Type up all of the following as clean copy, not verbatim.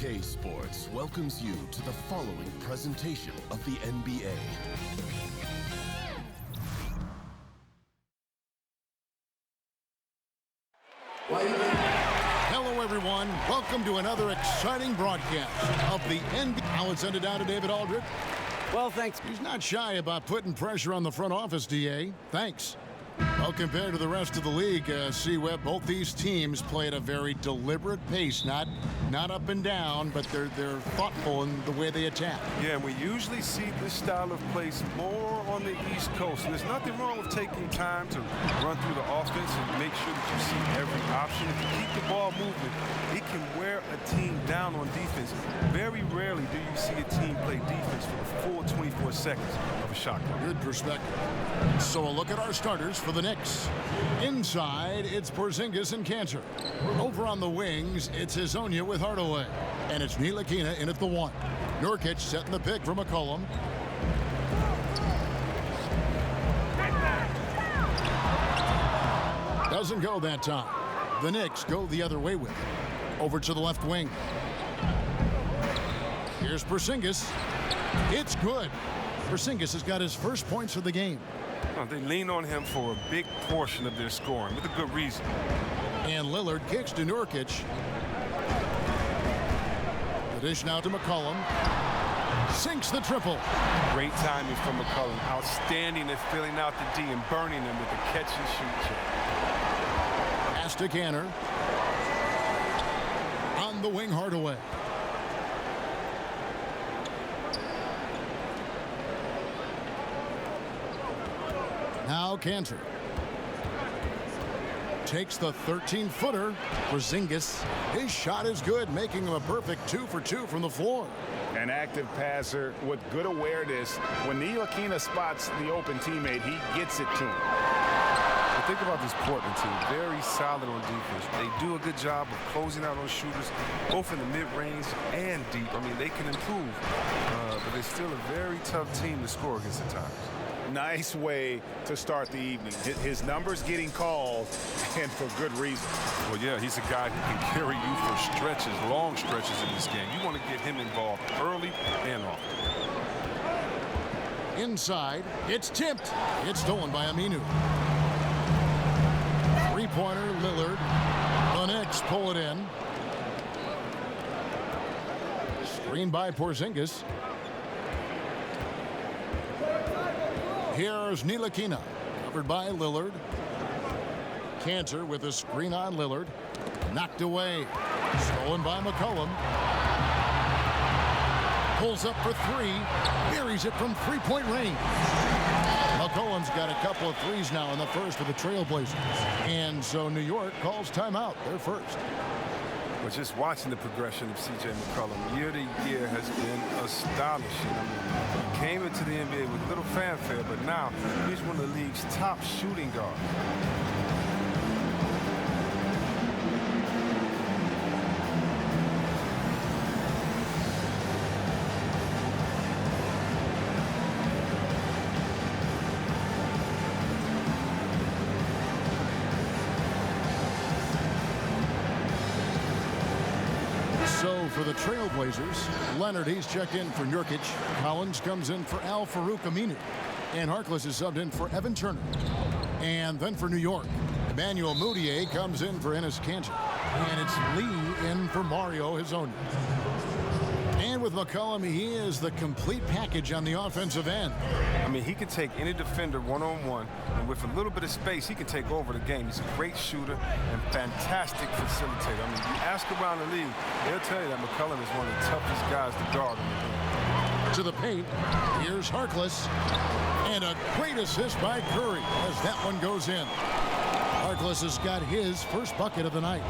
2K Sports welcomes you to the following presentation of the NBA. Hello, everyone. Welcome to another exciting broadcast of the NBA. Now it's send it down to David Aldridge. Well, thanks. He's not shy about putting pressure on the front office, DA. Thanks. Well, compared to the rest of the league, C-Web, both these teams play at a very deliberate pace. Not up and down, but they're thoughtful in the way they attack. Yeah, and we usually see this style of play more on the East Coast. And there's nothing wrong with taking time to run through the offense and make sure that you see every option. If you keep the ball moving, it can wear a team down on defense. Very rarely do you see a team play defense for the full 24 seconds of a shot clock. Good perspective. So a look at our starters for the Knicks. Inside, it's Porzingis and Cantor. Over on the wings, it's Hezonja with Hardaway. And it's Ntilikina in at the 1. Nurkic setting the pick for McCollum. Doesn't go that time. The Knicks go the other way with it. Over to the left wing. Here's Porzingis. It's good. Porzingis has got his first points of the game. They lean on him for a big portion of their scoring with a good reason. And Lillard kicks to Nurkic. The dish now to McCollum. Sinks the triple. Great timing from McCollum. Outstanding at filling out the D and burning him with the catch and shoot check. Pass to Cantor. On the wing, Hardaway. Now Cantor takes the 13-footer. Porzingis. His shot is good, making him a perfect 2 for 2 from the floor. An active passer with good awareness. When Ntilikina spots the open teammate, he gets it to him. But think about this Portland team. Very solid on defense. They do a good job of closing out on shooters, both in the mid-range and deep. I mean, they can improve, but they're still a very tough team to score against at times. Nice way to start the evening. His numbers getting called, and for good reason. Well, yeah, he's a guy who can carry you for stretches, long stretches in this game. You want to get him involved early and often. Inside, it's tipped. It's stolen by Aminu. Three-pointer, Lillard. The Knicks pull it in. Screen by Porzingis. Here's Ntilikina, covered by Lillard. Cantor with a screen on Lillard. Knocked away. Stolen by McCollum. Pulls up for 3. Buries it from three-point range. McCollum's got a couple of threes now in the first for the Trailblazers. And so New York calls timeout. They're first. But just watching the progression of C.J. McCollum year to year has been astonishing. I mean, he came into the NBA with little fanfare, but now he's one of the league's top shooting guards. So for the Trailblazers, Leonard, he's checked in for Nurkic. Collins comes in for Al-Farouq Aminu. And Harkless is subbed in for Evan Turner. And then for New York, Emmanuel Mudiay comes in for Enes Kanter. And it's Lee in for Mario Hezonja. And with McCollum, he is the complete package on the offensive end. I mean, he can take any defender one-on-one, and with a little bit of space, he can take over the game. He's a great shooter and fantastic facilitator. I mean, you ask around the league, they'll tell you that McCollum is one of the toughest guys to guard in the league. To the paint, here's Harkless. And a great assist by Curry as that one goes in. Harkless has got his first bucket of the night.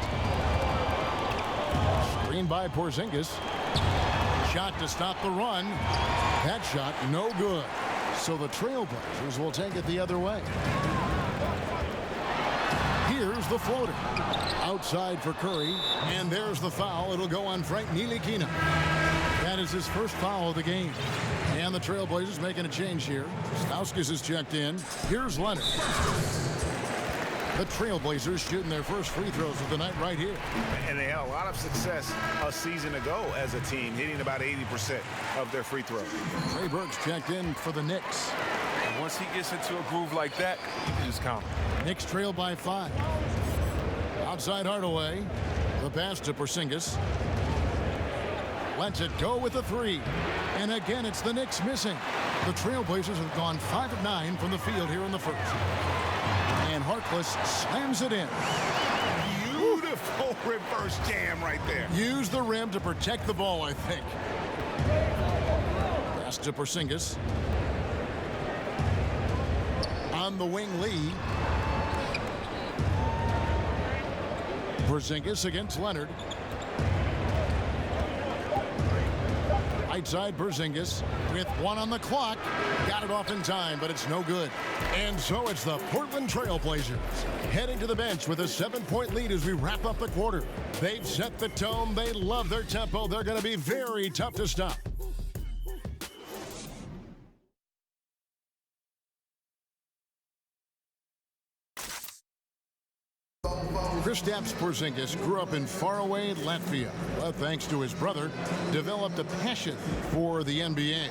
Screen by Porzingis. Shot to stop the run. That shot no good. So the Trailblazers will take it the other way. Here's the floater. Outside for Curry. And there's the foul. It'll go on Frank Ntilikina. That is his first foul of the game. And the Trailblazers making a change here. Stauskas is checked in. Here's Leonard. The Trailblazers shooting their first free throws of the night right here. And they had a lot of success a season ago as a team, hitting about 80% of their free throws. Trey Burks checked in for the Knicks. And once he gets into a groove like that, you can just count him. Knicks trail by 5. Outside Hardaway. The pass to Porzingis. Lets it go with a 3. And again, it's the Knicks missing. The Trailblazers have gone 5 of 9 from the field here in the first. And Harkless slams it in. Beautiful reverse jam right there. Use the rim to protect the ball, I think. Pass to Porzingis. On the wing, Lee. Porzingis against Leonard. Right side, Porzingis with 1 on the clock. Got it off in time, but it's no good. And so it's the Portland Trailblazers heading to the bench with a 7-point lead as we wrap up the quarter. They've set the tone. They love their tempo. They're going to be very tough to stop. Kristaps Porzingis grew up in faraway Latvia, but thanks to his brother, developed a passion for the NBA.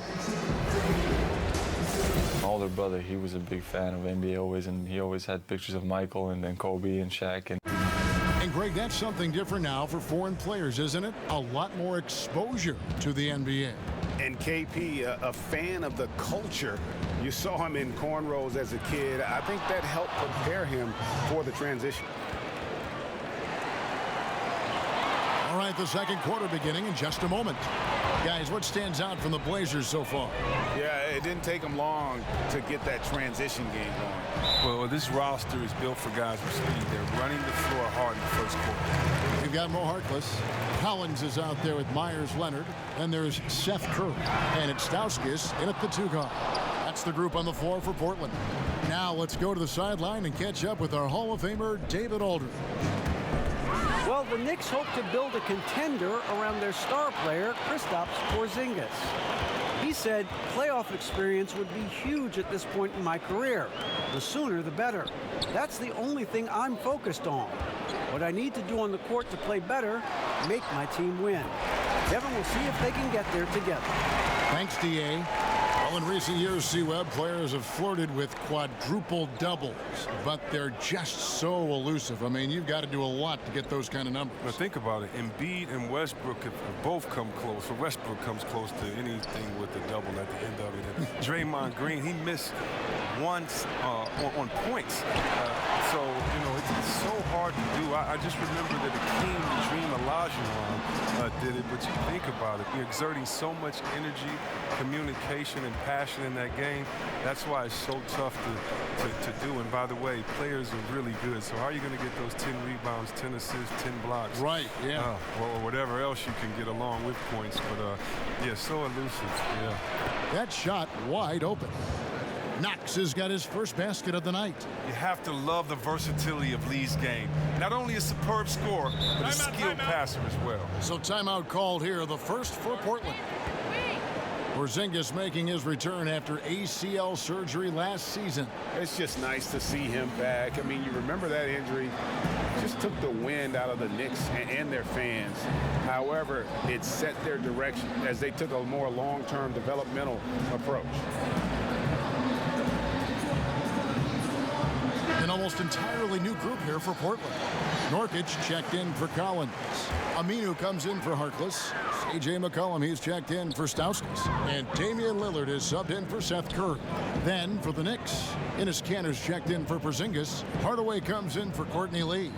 My older brother, he was a big fan of NBA always, and he always had pictures of Michael and then Kobe and Shaq. And Greg, that's something different now for foreign players, isn't it? A lot more exposure to the NBA. And KP, a fan of the culture. You saw him in cornrows as a kid. I think that helped prepare him for the transition. All right, the second quarter beginning in just a moment. Guys, what stands out from the Blazers so far? Yeah, it didn't take them long to get that transition game going. Well, this roster is built for guys with speed. They're running the floor hard in the first quarter. You've got Mo Harkless. Collins is out there with Myers Leonard. And there's Seth Curry. And it's Stauskas in at the 2 guard. That's the group on the floor for Portland. Now let's go to the sideline and catch up with our Hall of Famer, David Aldridge. Well, the Knicks hope to build a contender around their star player, Kristaps Porzingis. He said playoff experience would be huge at this point in my career. The sooner, the better. That's the only thing I'm focused on. What I need to do on the court to play better, make my team win. Devin will see if they can get there together. Thanks, D.A. Well, in recent years, C-Web, players have flirted with quadruple doubles, but they're just so elusive. I mean, you've got to do a lot to get those kind of numbers. But think about it. Embiid and Westbrook have both come close. So Westbrook comes close to anything with the double at the end of it. And Draymond Green, he missed once on points. So, you know, it's so hard to do. I just remember that Akeem the Dream Olajuwon did it, but you think about it. You're exerting so much energy, communication, and passion in that game. That's why it's so tough to do. And by the way, players are really good. So how are you going to get those 10 rebounds, 10 assists, 10 blocks? Right, yeah. Or whatever else you can get along with points. But, yeah, so elusive, yeah. That shot wide open. Knox has got his first basket of the night. You have to love the versatility of Lee's game. Not only a superb scorer, but a skilled passer as well. So timeout called here, the first for Portland. Porzingis making his return after ACL surgery last season. It's just nice to see him back. I mean, you remember that injury just took the wind out of the Knicks and their fans. However, it set their direction as they took a more long-term developmental approach. An almost entirely new group here for Portland. Nurkic checked in for Collins. Aminu comes in for Harkless. C.J. McCollum, he's checked in for Stauskas. And Damian Lillard is subbed in for Seth Curry. Then for the Knicks, Enes Kanter's checked in for Porzingis. Hardaway comes in for Courtney Lee.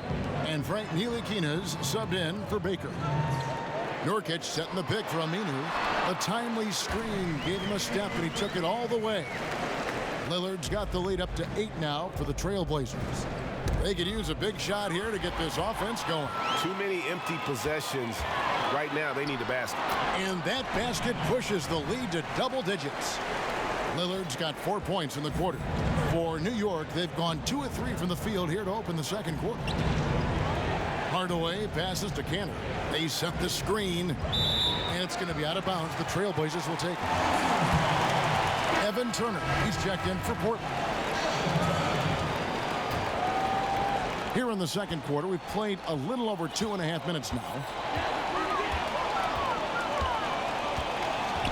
And Frank Ntilikina's subbed in for Baker. Nurkic setting the pick for Aminu. A timely screen gave him a step, and he took it all the way. Lillard's got the lead up to 8 now for the Trailblazers. They could use a big shot here to get this offense going. Too many empty possessions. Right now, they need a basket. And that basket pushes the lead to double digits. Lillard's got 4 points in the quarter. For New York, they've gone 2 of 3 from the field here to open the second quarter. Hardaway passes to Kanter. They set the screen, and it's going to be out of bounds. The Trailblazers will take it. Evan Turner, he's checked in for Portland. Here in the second quarter, we've played a little over 2.5 minutes now.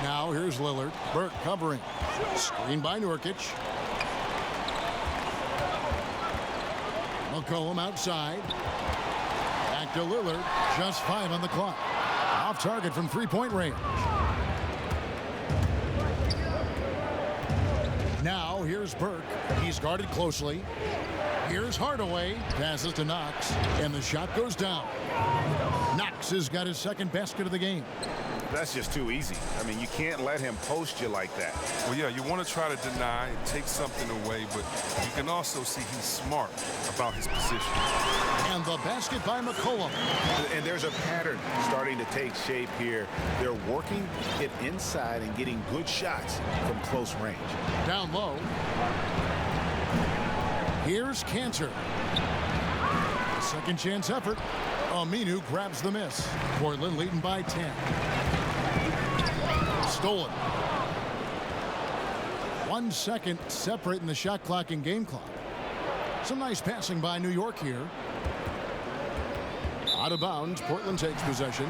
Now here's Lillard. Burke covering. Screen by Nurkic. McCollum outside. Back to Lillard. Just 5 on the clock. Off target from three-point range. Now here's Burke. He's guarded closely. Here's Hardaway. Passes to Knox. And the shot goes down. Knox has got his second basket of the game. That's just too easy. I mean, you can't let him post you like that. Well, yeah, you want to try to deny and take something away, but you can also see he's smart about his position. And the basket by McCollum. And there's a pattern starting to take shape here. They're working it inside and getting good shots from close range. Down low. Here's Cantor. Second chance effort. Aminu grabs the miss. Portland leading by 10. Stolen. 1 second separating the shot clock and game clock. Some nice passing by New York here. Out of bounds. Portland takes possession.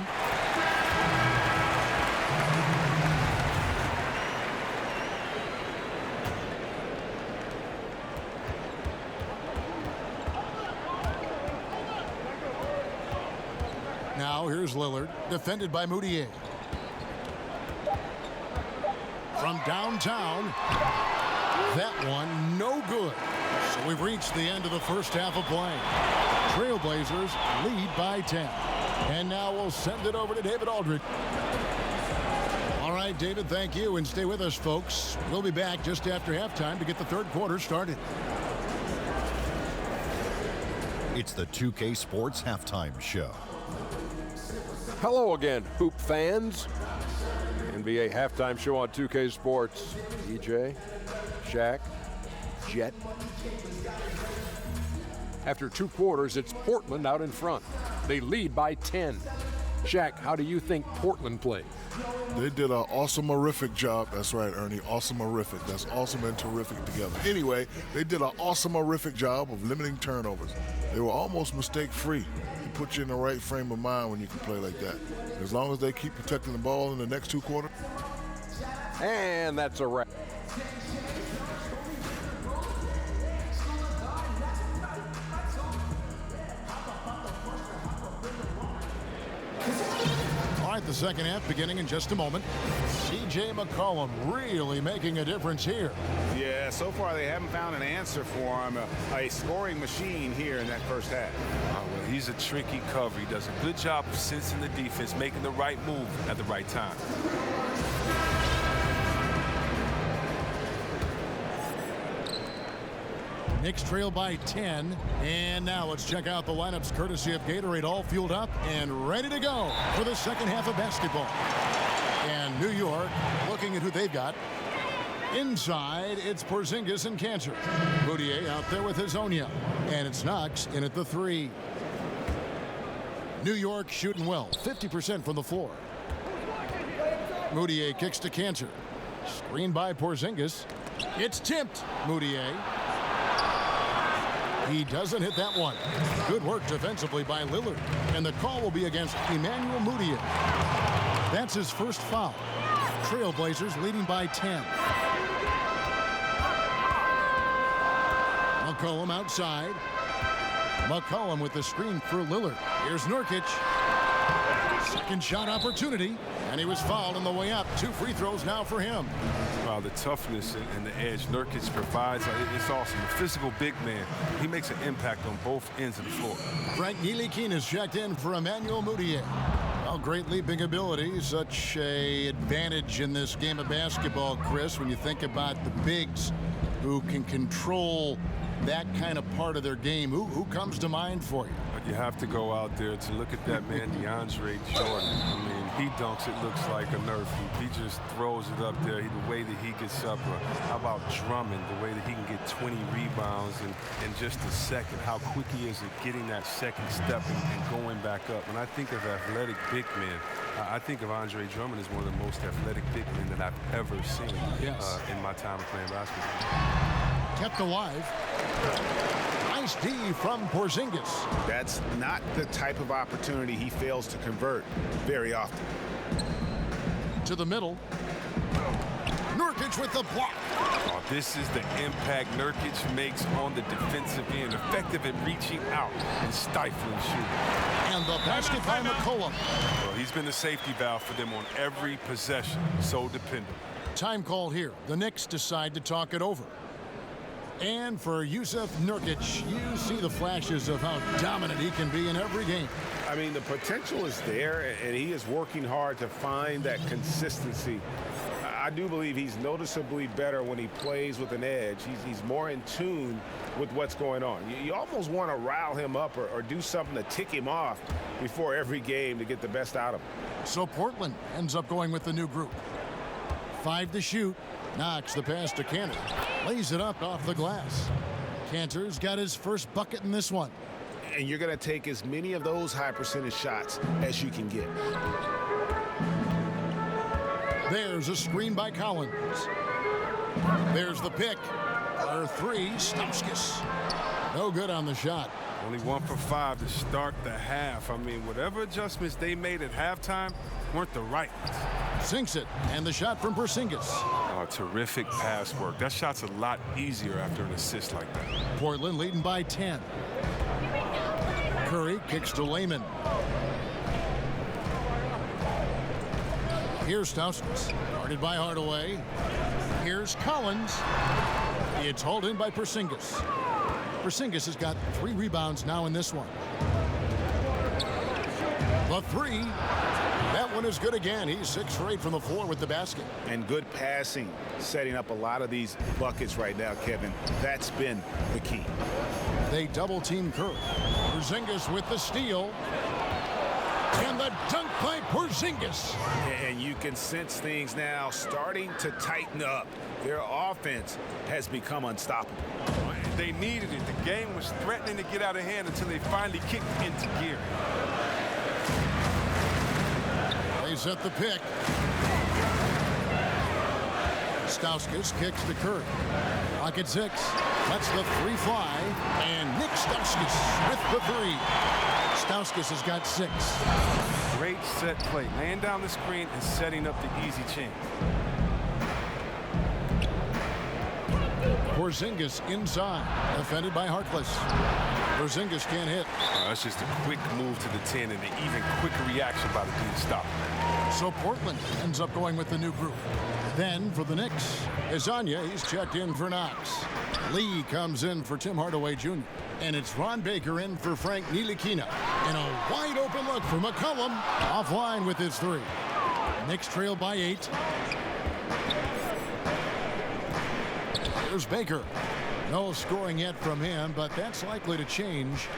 Now here's Lillard, defended by Moutier. From downtown, that one no good. So we've reached the end of the first half of play. Trailblazers lead by 10. And now we'll send it over to David Aldridge. All right, David, thank you, and stay with us, folks. We'll be back just after halftime to get the third quarter started. It's the 2K Sports Halftime Show. Hello again, Hoop fans. NBA halftime show on 2K Sports. EJ, Shaq, Jet. After 2 quarters, it's Portland out in front. They lead by 10. Shaq, how do you think Portland played? They did an awesome-orific job. That's right, Ernie. Awesome-orific. That's awesome and terrific together. Anyway, they did an awesome-orific job of limiting turnovers. They were almost mistake-free. It puts you in the right frame of mind when you can play like that. As long as they keep protecting the ball in the next 2 quarters. And that's a wrap. All right, the second half beginning in just a moment. C.J. McCollum really making a difference here. Yeah, so far they haven't found an answer for him. A scoring machine here in that first half. Well, he's a tricky cover. He does a good job of sensing the defense, making the right move at the right time. Knicks trail by 10. And now let's check out the lineups courtesy of Gatorade, all fueled up and ready to go for the second half of basketball. And New York looking at who they've got. Inside, it's Porzingis and Cantor. Moutier out there with Hazonia. And it's Knox in at the 3. New York shooting well, 50% from the floor. Moutier kicks to Cantor. Screened by Porzingis. It's tipped. Moutier. He doesn't hit that one. Good work defensively by Lillard. And the call will be against Emmanuel Moutier. That's his first foul. Trailblazers leading by 10. McCollum outside. McCollum with the screen for Lillard. Here's Nurkic. Second shot opportunity. And he was fouled on the way up. 2 free throws now for him. Wow, the toughness and the edge Nurkic provides, it's awesome. The physical big man, he makes an impact on both ends of the floor. Frank Ntilikina is checked in for Emmanuel Moutier. Well, great leaping ability. Such an advantage in this game of basketball, Chris, when you think about the bigs who can control that kind of part of their game. Who comes to mind for you? You have to go out there to look at that man, DeAndre Jordan. I mean, he dunks, it looks like a Nerf hoop. He just throws it up there, the way that he gets up. How about Drummond, the way that he can get 20 rebounds in just a second? How quick he is at getting that second step and going back up. When I think of athletic big men, I think of Andre Drummond as one of the most athletic big men that I've ever seen in my time of playing basketball. Kept alive. Nice D from Porzingis. That's not the type of opportunity he fails to convert very often. To the middle. Nurkic with the block. Oh, this is the impact Nurkic makes on the defensive end, effective at reaching out and stifling shooting. And the basket by McCollum. Well, he's been the safety valve for them on every possession. So dependable. Time call here. The Knicks decide to talk it over. And for Yusuf Nurkic, you see the flashes of how dominant he can be in every game. I mean, the potential is there, and he is working hard to find that consistency. I do believe he's noticeably better when he plays with an edge. He's more in tune with what's going on. You almost want to rile him up or do something to tick him off before every game to get the best out of him. So Portland ends up going with the new group. 5 to shoot. Knocks the pass to Cantor. Lays it up off the glass. Cantor's got his first bucket in this one. And you're going to take as many of those high percentage shots as you can get. There's a screen by Collins. There's the pick. For 3, Stauskas. No good on the shot. Only 1 for 5 to start the half. I mean, whatever adjustments they made at halftime weren't the right ones. Sinks it, and the shot from Porzingis. Oh, terrific pass work. That shot's a lot easier after an assist like that. Portland leading by 10. Curry kicks to Layman. Here's Stauskas, guarded by Hardaway. Here's Collins. It's hauled in by Porzingis. Porzingis has got 3 rebounds now in this one. The 3. That one is good again. He's 6 for 8 from the floor with the basket. And good passing, setting up a lot of these buckets right now, Kevin. That's been the key. They double-team Curry. Porzingis with the steal. And the dunk by Porzingis. And you can sense things now starting to tighten up. Their offense has become unstoppable. They needed it. The game was threatening to get out of hand until they finally kicked into gear. They set the pick. Stauskas kicks to Curry. Pocket 6. That's the 3 fly. And Nick Stauskas with the 3. Stauskas has got 6. Great set play. Laying down the screen and setting up the easy chance. Porzingis inside. Defended by Harkless. Porzingis can't hit. That's just a quick move to the 10 and an even quicker reaction by the team stop. So Portland ends up going with the new group. Then for the Knicks, Izanya, he's checked in for Knox. Lee comes in for Tim Hardaway Jr. And it's Ron Baker in for Frank Ntilikina. And a wide open look for McCollum. Offline with his 3. Knicks trail by 8. Here's Baker. No scoring yet from him, but that's likely to change.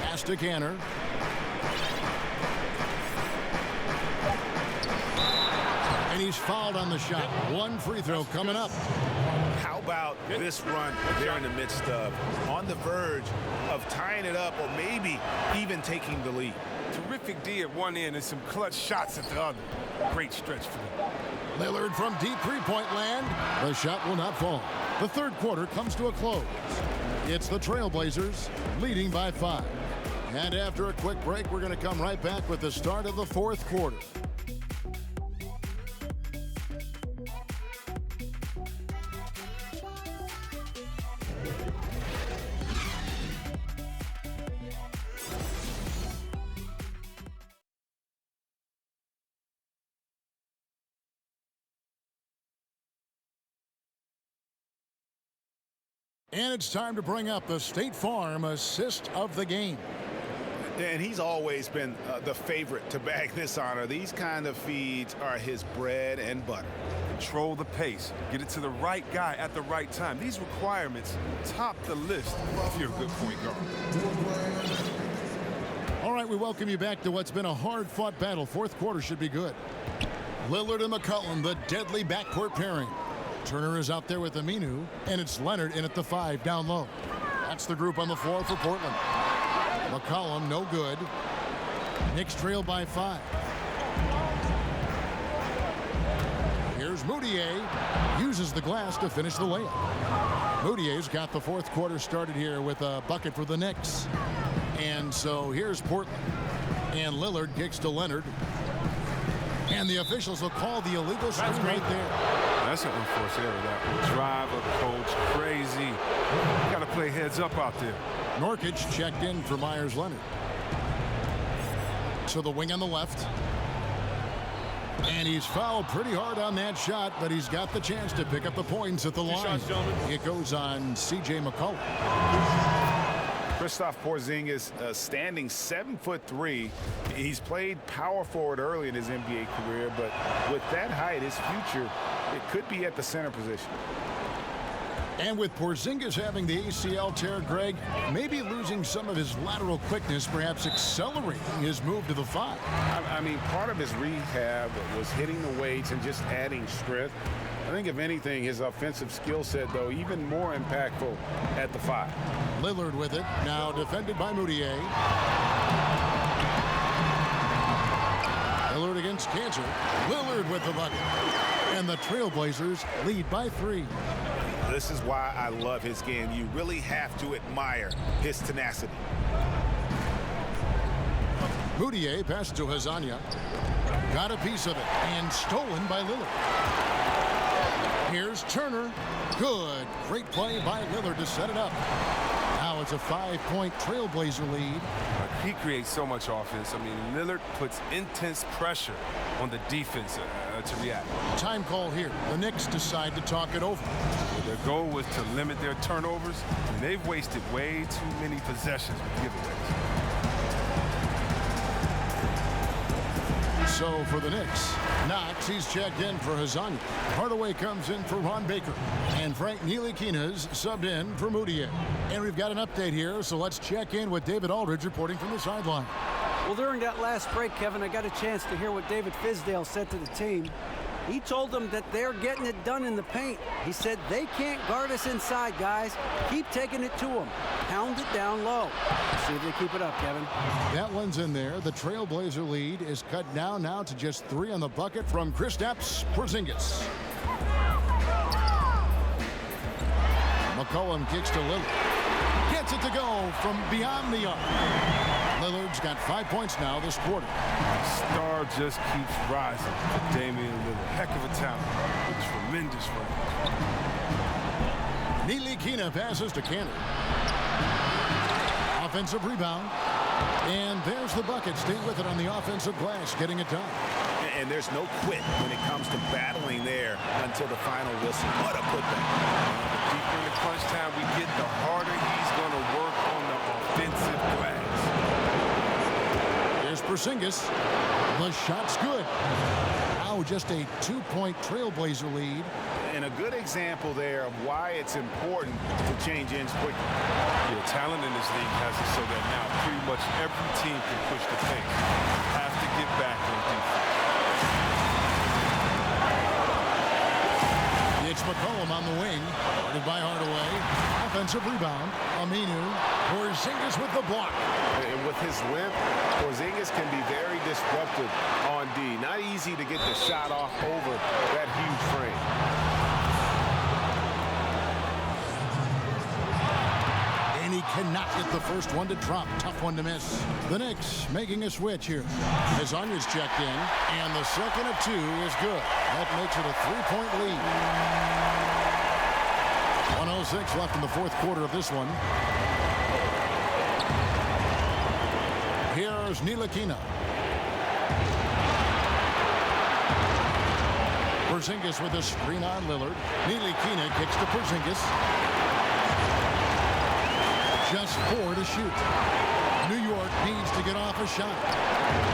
Pass to Cantor. And he's fouled on the shot. 1 free throw coming up. How about this run they're in the midst of, on the verge of tying it up or maybe even taking the lead? Terrific D at one end and some clutch shots at the other. Great stretch for them. Lillard from deep three-point land. The shot will not fall. The third quarter comes to a close. It's the Trailblazers leading by 5. And after a quick break, we're going to come right back with the start of the fourth quarter. And it's time to bring up the State Farm assist of the game. And he's always been the favorite to bag this honor. These kind of feeds are his bread and butter. Control the pace. Get it to the right guy at the right time. These requirements top the list if you're a good point guard. All right, we welcome you back to what's been a hard-fought battle. Fourth quarter should be good. Lillard and McCollum, the deadly backcourt pairing. Turner is out there with Aminu, and it's Leonard in at the 5 down low. That's the group on the floor for Portland. McCollum, no good. Knicks trail by 5. Here's Moutier. Uses the glass to finish the layup. Moutier's got the fourth quarter started here with a bucket for the Knicks. And so here's Portland. And Lillard kicks to Leonard. And the officials will call the illegal screen right there. That's an unforced error. That will drive a coach crazy. You got to play heads up out there. Nurkic checked in for Myers Leonard. To the wing on the left. And he's fouled pretty hard on that shot, but he's got the chance to pick up the points at the line. It goes on C.J. McCollum. Kristaps Porzingis, standing 7'3". He's played power forward early in his NBA career, but with that height, his future, it could be at the center position. And with Porzingis having the ACL tear, Greg, maybe losing some of his lateral quickness, perhaps accelerating his move to the 5. I mean, part of his rehab was hitting the weights and just adding strength. I think, if anything, his offensive skill set, though, even more impactful at the 5. Lillard with it, now defended by Moutier. Lillard against Cancer. Lillard with the bucket. And the Trailblazers lead by 3. This is why I love his game. You really have to admire his tenacity. Moutier passes to Hazanya. Got a piece of it and stolen by Lillard. Here's Turner. Good. Great play by Lillard to set it up. Now it's a 5-point Trailblazer lead. He creates so much offense. I mean, Lillard puts intense pressure on the defense to react. Time call here. The Knicks decide to talk it over. Their goal was to limit their turnovers, and they've wasted way too many possessions with giveaways. So for the Knicks, Knox, he's checked in for Hazanya. Hardaway comes in for Ron Baker. And Frank Ntilikina's subbed in for Moutier. And we've got an update here, so let's check in with David Aldridge reporting from the sideline. Well, during that last break, Kevin, I got a chance to hear what David Fizdale said to the team. He told them that they're getting it done in the paint. He said, they can't guard us inside, guys. Keep taking it to them. Pound it down low. See if they keep it up, Kevin. That one's in there. The Trailblazer lead is cut down now to just 3 on the bucket from Kristaps Porzingis. McCollum kicks to Lillard. Gets it to go from beyond the arc. Lillard's got 5 points now this quarter. Star just keeps rising. Damian Lillard, heck of a talent. A tremendous range. Ntilikina passes to Cantor. Offensive rebound. And there's the bucket. Stay with it on the offensive glass, getting it done. And there's no quit when it comes to battling there until the final whistle. What a putback. The deeper in the crunch time we get, the harder he's going to work on the offensive glass. Here's Porzingis. The shot's good. Now just a 2-point Trailblazer lead. And a good example there of why it's important to change ends quickly. Yeah, talent in this league has it so that now pretty much every team can push the pace. Have to get back on defense. It's McCollum on the wing. Guarded by Hardaway. Offensive rebound. Aminu. Porzingis with the block. And with his length, Porzingis can be very disruptive on D. Not easy to get the shot off over that huge frame. And he cannot get the first one to drop. Tough one to miss. The Knicks making a switch here. Hazanya's checked in. And the second of 2 is good. That makes it a 3-point lead. 1:06 left in the fourth quarter of this one. Here's Ntilikina. Porzingis with a screen on Lillard. Ntilikina kicks to Porzingis. Just 4 to shoot. New York needs to get off a shot.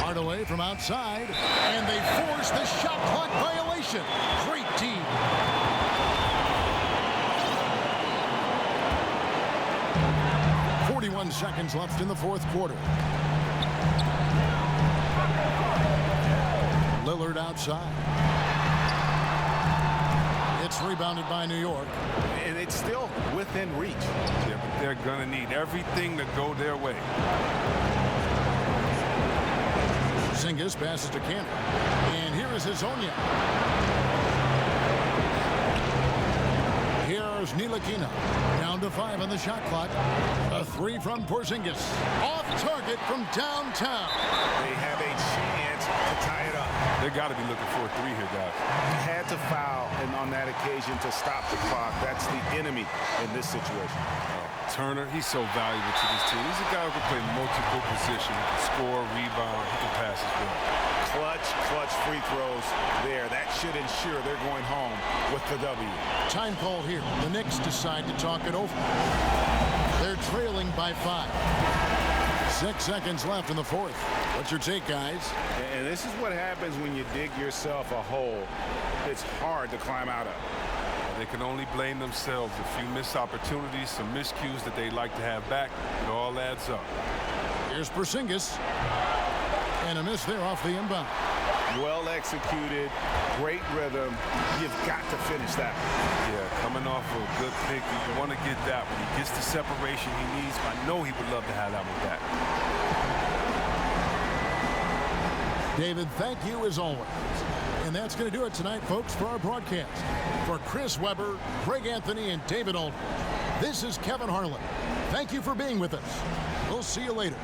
Hardaway from outside. And they force the shot clock violation. Great team. Seconds left in the fourth quarter. Lillard outside. It's rebounded by New York. And it's still within reach. Yeah, but they're going to need everything to go their way. Porzingis passes to Cantor. And here is Hazanya. Here's goes Ntilikina. Down to 5 on the shot clock. A 3 from Porzingis. Off target from downtown. They have a chance to tie it up. They got to be looking for a 3 here, guys. He had to foul, and on that occasion to stop the clock. That's the enemy in this situation. Turner, he's so valuable to this team. He's a guy who can play multiple positions. He can score, rebound, he can pass as well. Clutch free throws there. That should ensure they're going home with the W. Time call here. The Knicks decide to talk it over. They're trailing by 5. 6 seconds left in the fourth. What's your take, guys? And this is what happens when you dig yourself a hole. It's hard to climb out of. They can only blame themselves. A few missed opportunities, some miscues that they'd like to have back. It all adds up. Here's Porzingis. And a miss there off the inbound. Well executed, great rhythm. You've got to finish that one. Yeah, coming off of a good pick, you want to get that one. He gets the separation he needs. I know he would love to have that one back. David, thank you as always. And that's going to do it tonight, folks, for our broadcast. For Chris Webber, Craig Anthony, and David Aldridge, this is Kevin Harlan. Thank you for being with us. We'll see you later.